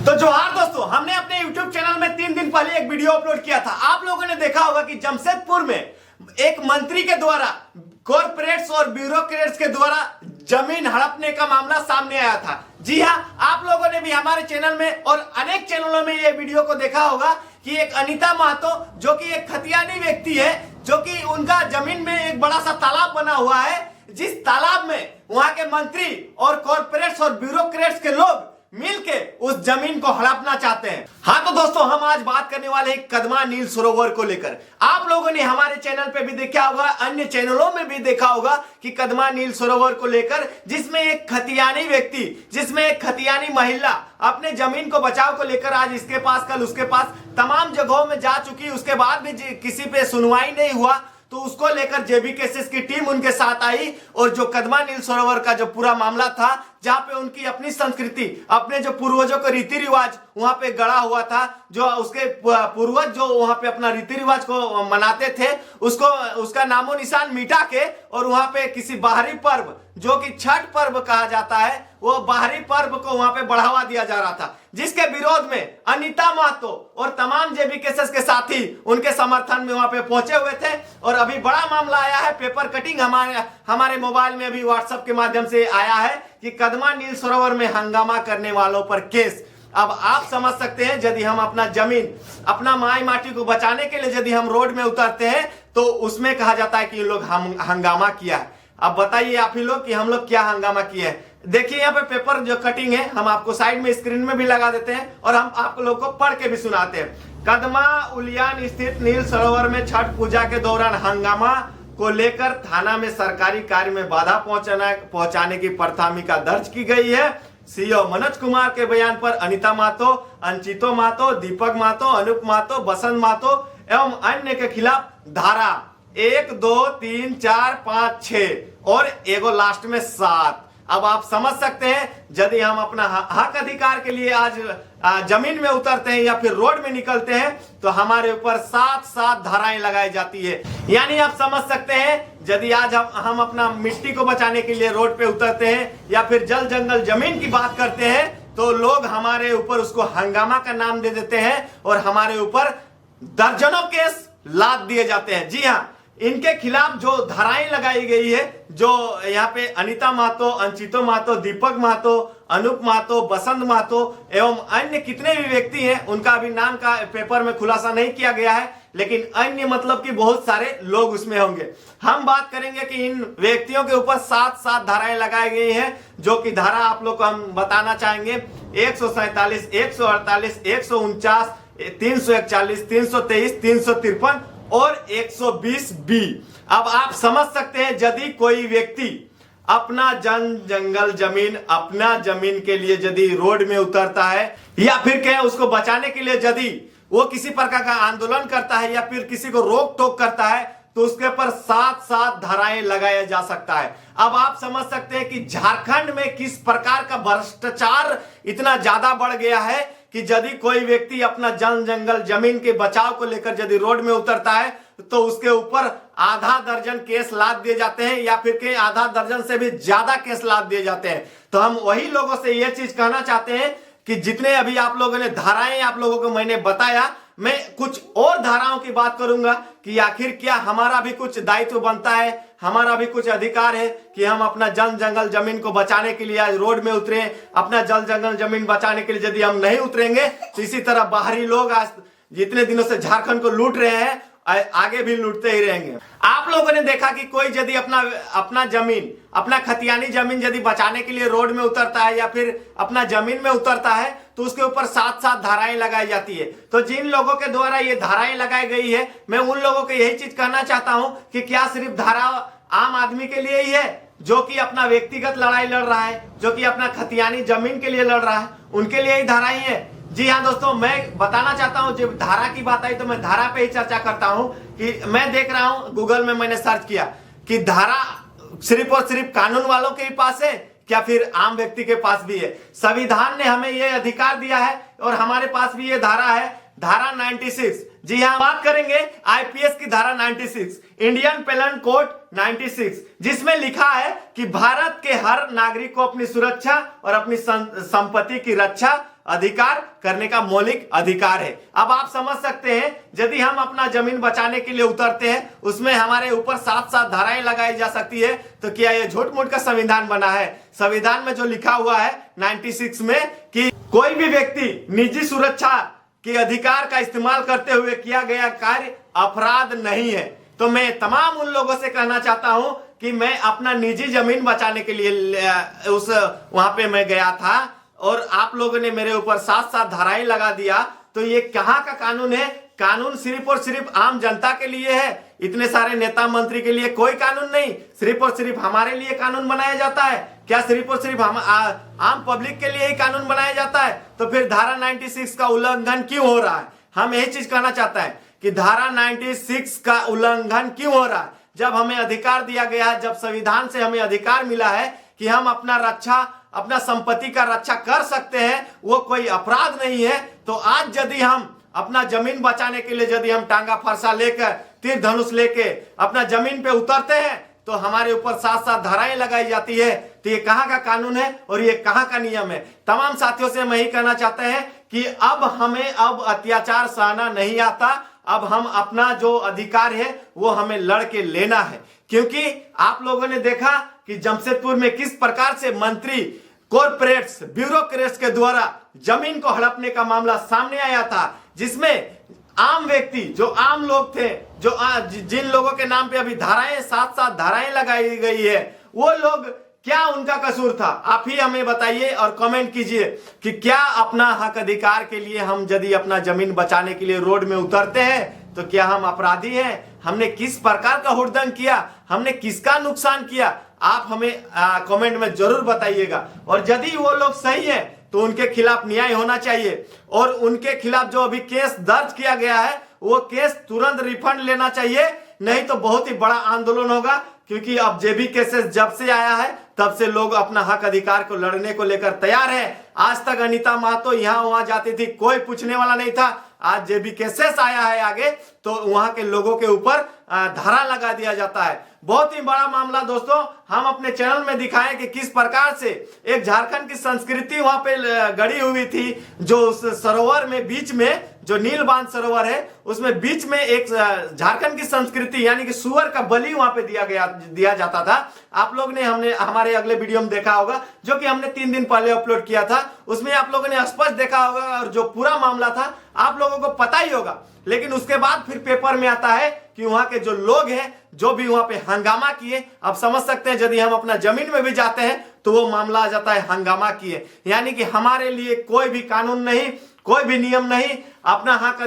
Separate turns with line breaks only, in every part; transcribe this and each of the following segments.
तो जोहार दोस्तों, हमने अपने YouTube चैनल में 3 दिन पहले एक वीडियो अपलोड किया था। आप लोगों ने देखा होगा कि जमशेदपुर में एक मंत्री के द्वारा कॉर्पोरेट्स और ब्यूरोक्रेट्स के द्वारा जमीन हड़पने का मामला सामने आया था। जी हां, आप लोगों ने भी हमारे चैनल में और अनेक चैनलों में ये वीडियो को देखा होगा कि एक अनीता महतो जो कि एक खतियानी व्यक्ति है, जो कि उनका जमीन में एक बड़ा सा तालाब बना हुआ है, जिस तालाब में वहां के मंत्री और कॉर्पोरेट्स और ब्यूरोक्रेट्स के लोग मिलके उस जमीन को हड़पना चाहते हैं। हाँ तो दोस्तों, हम आज बात करने वाले हैं कदमा नील सरोवर को लेकर। आप लोगों ने हमारे चैनल पे भी देखा होगा, अन्य चैनलों में भी देखा होगा कि कदमा नील सरोवर को लेकर जिसमें एक खतियानी व्यक्ति, जिसमें एक खतियानी महिला अपने जमीन को बचाव को लेकर आज इसके पास कल उसके पास तमाम जगहों में जा चुकी, उसके बाद भी किसी पे सुनवाई नहीं हुआ, तो उसको लेकर जेबी केसेस की टीम उनके साथ आई और जो कदमा नील सरोवर का जो पूरा मामला था, जहां पे उनकी अपनी संस्कृति, अपने जो पूर्वजों का रीति रिवाज वहां पे गड़ा हुआ था, जो उसके पूर्वज जो वहां पे अपना रीति रिवाज को मनाते थे, उसको उसका नामो निशान मिटा के और वहां पे किसी बाहरी पर्व जो कि छठ पर्व कहा जाता है, वो बाहरी पर्व को वहां पे बढ़ावा दिया जा रहा था, जिसके विरोध में अनीता महतो और तमाम जेबी केसेस के साथी उनके समर्थन में वहां पे पहुंचे हुए थे। और अभी बड़ा मामला आया है, पेपर कटिंग हमारे मोबाइल में अभी व्हाट्सएप के माध्यम से आया है कि कदमा नील सरोवर में हंगामा करने वालों पर केस। अब आप समझ सकते हैं, यदि हम अपना जमीन, अपना माई माटी को बचाने के लिए यदि हम रोड में उतरते हैं तो उसमें कहा जाता है कि लोग हंगामा किया है। अब बताइए आप ही लोग कि हम लोग क्या हंगामा किए हैं। देखिए यहाँ पे पेपर जो कटिंग है, हम आपको साइड में स्क्रीन में भी लगा देते हैं और हम आप लोग को पढ़ के भी सुनाते हैं। कदमा उलियान स्थित नील सरोवर में छठ पूजा के दौरान हंगामा को लेकर थाना में सरकारी कार्य में बाधा पहुंचाने की प्राथमिकी दर्ज की गई है। सीओ मनोज कुमार के बयान पर अनीता महतो, अंचितो महतो, दीपक महतो, अनूप महतो, बसंत महतो एवं अन्य के खिलाफ धारा 1, 2, 3, 4, 5, 6 और एगो लास्ट में 7। अब आप समझ सकते हैं, यदि हम अपना हक अधिकार के लिए आज जमीन में उतरते हैं या फिर रोड में निकलते हैं तो हमारे ऊपर 7 धाराएं लगाई जाती है। यानी आप समझ सकते हैं, यदि आज हम अपना मिट्टी को बचाने के लिए रोड पे उतरते हैं या फिर जल जंगल जमीन की बात करते हैं तो लोग हमारे ऊपर उसको हंगामा का नाम दे देते हैं और हमारे ऊपर दर्जनों केस लाद दिए जाते हैं। जी हाँ, इनके खिलाफ जो धाराएं लगाई गई है, जो यहाँ पे अनीता महतो, अंचितो महतो, दीपक महतो, अनूप महतो, बसंत महतो एवं अन्य कितने भी व्यक्ति हैं, उनका अभी नाम का पेपर में खुलासा नहीं किया गया है, लेकिन अन्य मतलब कि बहुत सारे लोग उसमें होंगे। हम बात करेंगे कि इन व्यक्तियों के ऊपर 7 धाराएं लगाई गई हैं, जो कि धारा आप लोग को हम बताना चाहेंगे। 147, 148, 149, 341, 323, 353 और 120 बी। अब आप समझ सकते हैं, यदि कोई व्यक्ति अपना जंगल जमीन, अपना जमीन के लिए यदि रोड में उतरता है या फिर कहें उसको बचाने के लिए यदि वो किसी प्रकार का आंदोलन करता है या फिर किसी को रोक टोक करता है तो उसके ऊपर 7 धाराएं लगाया जा सकता है। अब आप समझ सकते हैं कि झारखंड में किस प्रकार का भ्रष्टाचार इतना ज्यादा बढ़ गया है कि यदि कोई व्यक्ति अपना जंगल जमीन के बचाव को लेकर यदि रोड में उतरता है तो उसके ऊपर आधा दर्जन केस लाद दिए जाते हैं या फिर के आधा दर्जन से भी ज्यादा केस लाद दिए जाते हैं। तो हम वही लोगों से यह चीज कहना चाहते हैं कि जितने अभी आप लोगों ने धाराएं आप लोगों को मैंने बताया, मैं कुछ और धाराओं की बात करूंगा कि आखिर क्या हमारा भी कुछ दायित्व बनता है, हमारा भी कुछ अधिकार है कि हम अपना जंगल जमीन को बचाने के लिए आज रोड में उतरे। अपना जंगल जमीन बचाने के लिए यदि हम नहीं उतरेंगे तो इसी तरह बाहरी लोग आज जितने दिनों से झारखंड को लूट रहे हैं आगे भी लूटते ही रहेंगे। आप लोगों ने देखा कि कोई यदि अपना जमीन, अपना खतियानी जमीन यदि बचाने के लिए रोड में उतरता है या फिर अपना जमीन में उतरता है तो उसके ऊपर 7 धाराएं लगाई जाती है। तो जिन लोगों के द्वारा ये धाराएं लगाई गई है, मैं उन लोगों को यही चीज कहना चाहता हूं कि क्या सिर्फ धारा आम आदमी के लिए ही है जो कि अपना व्यक्तिगत लड़ाई लड़ रहा है, जो कि अपना खतियानी जमीन के लिए लड़ रहा है, उनके लिए ही धाराएं है? जी हाँ दोस्तों, मैं बताना चाहता हूं, जब धारा की बात आई तो मैं धारा पे ही चर्चा करता हूं कि मैं देख रहा हूं, गूगल में मैंने सर्च किया कि धारा सिर्फ और सिर्फ कानून वालों के ही पास है क्या फिर आम व्यक्ति के पास भी है। संविधान ने हमें यह अधिकार दिया है और हमारे पास भी ये धारा है, धारा 96। जी हाँ, बात करेंगे आईपीएस की धारा 96, इंडियन पेनल कोड 96, जिसमें लिखा है कि भारत के हर नागरिक को अपनी सुरक्षा और अपनी संपत्ति की रक्षा अधिकार करने का मौलिक अधिकार है। अब आप समझ सकते हैं, यदि हम अपना जमीन बचाने के लिए उतरते हैं, उसमें हमारे ऊपर 7 धाराएं लगाई जा सकती है, तो क्या ये झूठ मूठ का संविधान बना है? संविधान में जो लिखा हुआ है 96 में कि कोई भी व्यक्ति निजी सुरक्षा के अधिकार का इस्तेमाल करते हुए किया गया कार्य अपराध नहीं है। तो मैं तमाम उन लोगों से कहना चाहता हूं कि मैं अपना निजी जमीन बचाने के लिए उस वहां पे मैं गया था और आप लोगों ने मेरे ऊपर 7 धाराएं लगा दिया, तो ये कहां का कानून है? कानून सिर्फ और सिर्फ आम जनता के लिए है, इतने सारे नेता मंत्री के लिए कोई कानून नहीं। सिर्फ और सिर्फ हमारे लिए कानून बनाया जाता है क्या? सिर्फ और सिर्फ हम आम पब्लिक के लिए ही कानून बनाया जाता है? तो फिर धारा 96 का उल्लंघन क्यों हो रहा है? हम यही चीज कहना चाहते हैं कि धारा 96 का उल्लंघन क्यों हो रहा है? जब हमें अधिकार दिया गया है, जब संविधान से हमें अधिकार मिला है कि हम अपना संपत्ति का रक्षा कर सकते हैं, वो कोई अपराध नहीं है। तो आज यदि हम अपना जमीन बचाने के लिए यदि हम टांगा फरसा लेकर, तीर धनुष लेके अपना जमीन पे उतरते हैं, तो हमारे ऊपर 7 धाराएं लगाई जाती है। तो ये कहां का कानून है और ये कहां का नियम है? तमाम साथियों से हम यही कहना चाहते हैं कि अब हमें अत्याचार सहना नहीं आता। अब हम अपना जो अधिकार है वो हमें लड़ के लेना है, क्योंकि आप लोगों ने देखा कि जमशेदपुर में किस प्रकार से मंत्री, कॉर्पोरेट्स, ब्यूरोक्रेट्स के द्वारा जमीन को हड़पने का मामला सामने आया था, जिसमें आम व्यक्ति, जो आम लोग थे, जो जिन लोगों के नाम पे अभी धाराएं 7 धाराएं लगाई गई है, वो लोग, क्या उनका कसूर था? आप ही हमें बताइए और कमेंट कीजिए कि क्या अपना हक अधिकार के लिए हम यदि अपना जमीन बचाने के लिए रोड में उतरते हैं तो क्या हम अपराधी हैं? हमने किस प्रकार का हुड़दंग किया? हमने किसका नुकसान किया? आप हमें कमेंट में जरूर बताइएगा। और यदि वो लोग सही है तो उनके खिलाफ न्याय होना चाहिए, और उनके खिलाफ जो अभी केस दर्ज किया गया है वो केस तुरंत रिफंड लेना चाहिए, नहीं तो बहुत ही बड़ा आंदोलन होगा। क्योंकि अब जेबी केसेस जब से आया है तब से लोग अपना हक अधिकार को लड़ने को लेकर तैयार है। आज तक अनीता महतो यहाँ वहां जाती थी, कोई पूछने वाला नहीं था। आज जेबी केसेस आया है आगे, तो वहां के लोगों के ऊपर धारा लगा दिया जाता है। बहुत ही बड़ा मामला दोस्तों, हम अपने चैनल में दिखाएं कि किस प्रकार से एक झारखंड की संस्कृति वहां पे गड़ी हुई थी, जो उस सरोवर में बीच में, जो नीलबांध सरोवर है, उसमें बीच में एक झारखंड की संस्कृति यानी कि सुअर का बलि वहां पे दिया जाता था। आप लोग ने हमने हमारे अगले वीडियो में देखा होगा, जो कि हमने 3 दिन पहले अपलोड किया था। उसमें आप लोगों ने स्पष्ट देखा होगा और जो पूरा मामला था आप लोगों को पता ही होगा। लेकिन उसके बाद फिर पेपर में आता है कि वहां के जो लोग हैं, जो भी वहां पे हंगामा किए, आप समझ सकते हैं यदि हम अपना जमीन में भी जाते हैं तो वो मामला आ जाता है हंगामा किए। यानी कि हमारे लिए कोई भी कानून नहीं, कोई भी नियम नहीं। अपना हक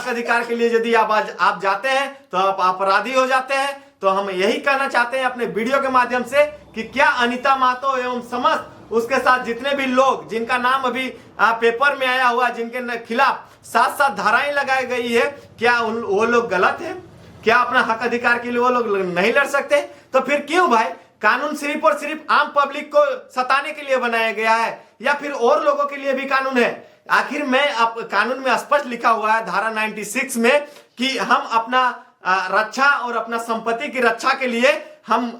अधिकार के लिए यदि आप जाते हैं तो आप अपराधी हो जाते हैं। तो हम यही कहना चाहते हैं अपने वीडियो के माध्यम से कि क्या अनीता महतो एवं समस्त उसके साथ जितने भी लोग जिनका नाम अभी पेपर में आया हुआ, जिनके खिलाफ 7 धाराएं लगाई गई है, क्या वो लोग गलत है? क्या अपना हक अधिकार के लिए वो लोग नहीं लड़ सकते? तो फिर क्यों भाई कानून सिर्फ और सिर्फ आम पब्लिक को सताने के लिए बनाया गया है, या फिर और लोगों के लिए भी कानून है? आखिर में कानून में स्पष्ट लिखा हुआ है धारा 96 में कि हम अपना रक्षा और अपना संपत्ति की रक्षा के लिए हम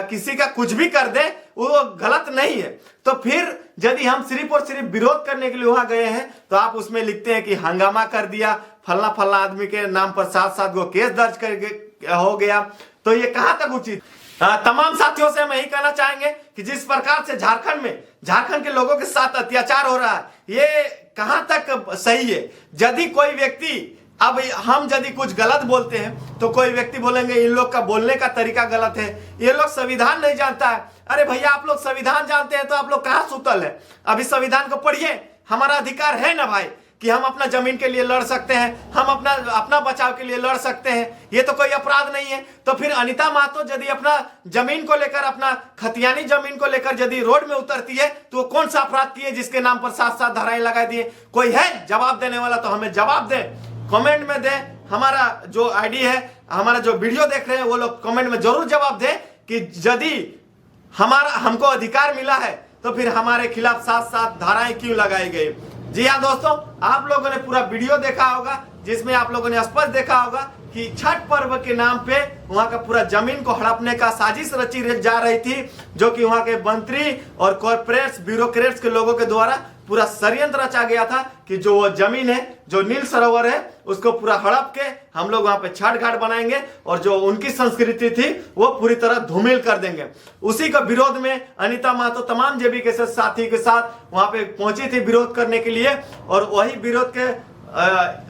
किसी का कुछ भी कर दें, वो गलत नहीं है। तो फिर यदि हम सिर्फ और सिर्फ विरोध करने के लिए वहां गए हैं तो आप उसमें लिखते हैं कि हंगामा कर दिया, फलना आदमी के नाम पर 7 गो केस दर्ज कर हो गया। तो ये कहां तक उचित? तमाम साथियों से हम यही कहना चाहेंगे कि जिस प्रकार से झारखंड के लोगों के साथ अत्याचार हो रहा है, ये कहां तक सही है? यदि कोई व्यक्ति, अब हम यदि कुछ गलत बोलते हैं तो कोई व्यक्ति बोलेंगे इन लोग का बोलने का तरीका गलत है, ये लोग संविधान नहीं जानता है। अरे भैया, आप लोग संविधान जानते हैं तो आप लोग कहां सुतल है? अभी संविधान को पढ़िए। हमारा अधिकार है ना भाई कि हम अपना जमीन के लिए लड़ सकते हैं, हम अपना बचाव के लिए लड़ सकते हैं, ये तो कोई अपराध नहीं है। तो फिर अनीता महतो यदि अपना जमीन को लेकर, अपना खतियानी जमीन को लेकर यदि रोड में उतरती है तो वो कौन सा अपराध किए जिसके नाम पर 7 धाराएं लगा दिए? कोई है जवाब देने वाला? तो हमें जवाब दें, कमेंट में दें। हमारा जो आईडी है, हमारा जो वीडियो देख रहे हैं वो लोग कमेंट में जरूर जवाब दें कि यदि हमको अधिकार मिला है तो फिर हमारे खिलाफ 7 धाराएं क्यों लगाई गई? जी हाँ दोस्तों, आप लोगों ने पूरा वीडियो देखा होगा, जिसमें आप लोगों ने स्पष्ट देखा होगा कि छठ पर्व के नाम पे वहां का पूरा जमीन को हड़पने का साजिश रची जा रही थी, जो कि वहां के मंत्री और कॉर्पोरेट्स, ब्यूरोक्रेट्स के लोगों के द्वारा पूरा षड्यंत्र रचा गया था कि जो वो जमीन है, जो नील सरोवर है, उसको पूरा हड़प के हम लोग वहां पे छठ घाट बनाएंगे और जो उनकी संस्कृति थी वो पूरी तरह धूमिल कर देंगे। उसी का विरोध में अनीता महतो तमाम जेबी के साथी के साथ वहां पे पहुंची थी विरोध करने के लिए, और वही विरोध के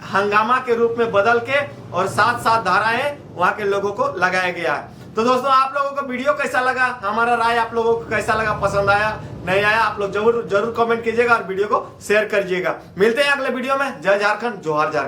हंगामा के रूप में बदल के और 7 धाराएं वहां के लोगों को लगाया गया है। तो दोस्तों, आप लोगों को वीडियो कैसा लगा, हमारा राय आप लोगों को कैसा लगा, पसंद आया नहीं आया, आप लोग जरूर कमेंट कीजिएगा और वीडियो को शेयर करिएगा। मिलते हैं अगले वीडियो में। जय झारखंड, जोहार झारखंड।